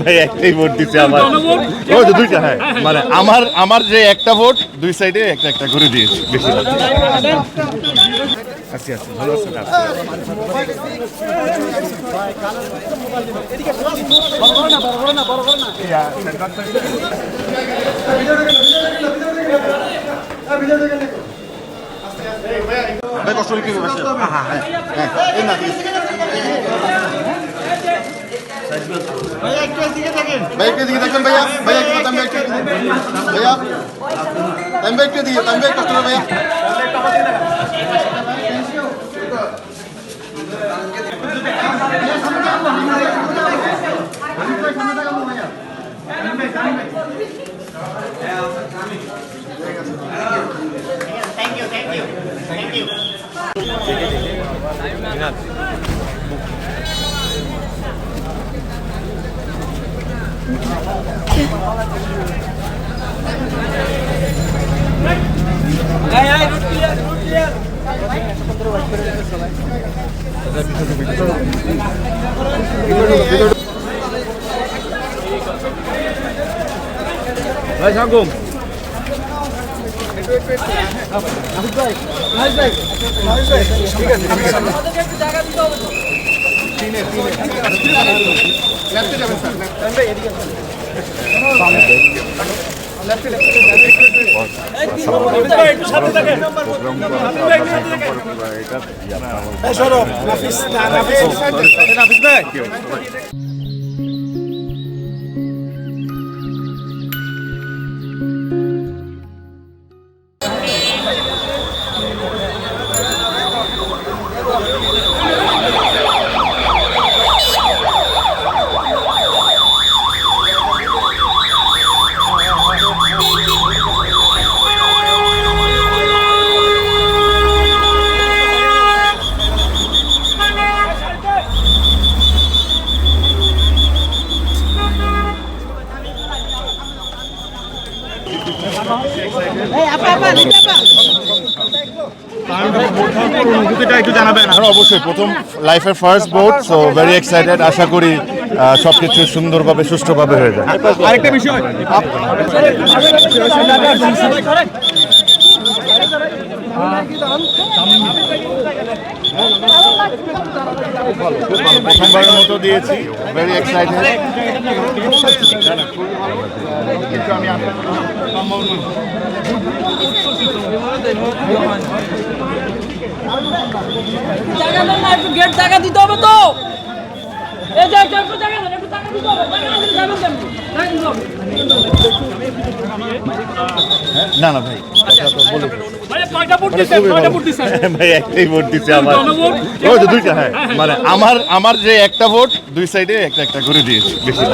ভাই একটাই ভোট দিছে আমার, ওই তো দুইটা। হ্যাঁ মানে আমার যে একটা ভোট দুই সাইডে একটা একটা করে দিয়েছি বেশি। আচ্ছা আচ্ছা ভালো আছে না? ভাইয়া একটু দিকে দেখেন ভাইয়া, ভাইয়া একটু তানভীর একটু ভাইয়া, তানভীর একটু দিকে, তানভীর কষ্ট করে ভাইয়া। ভাই সাগম অবশ্যই প্রথম লাইফের first vote, so very excited. আশা করি সবকিছু সুন্দরভাবে সুষ্ঠুভাবে হয়ে যায়। আরেকটা বিষয়, প্রথমবারের মতো দিয়েছি, ভেরি এক্সাইটেড। কিন্তু আমি আশা করি সম্ভব নয়। গেট টাকা দিতে হবে তো, এই যে একটু টাকা দেন, একটু টাকা দিতে হবে, টাকা দিতে যাবেন কেমন? না না ভাই, কথা তো বলে ভাই কয়টা ভোট দিছেন? কয়টা ভোট দিছেন? ভাই একটাই ভোট দিছে আমার, ওই তো দুইটা। হ্যাঁ মানে আমার যে একটা ভোট দুই সাইডে একটা একটা করে দিয়েছি বেশি।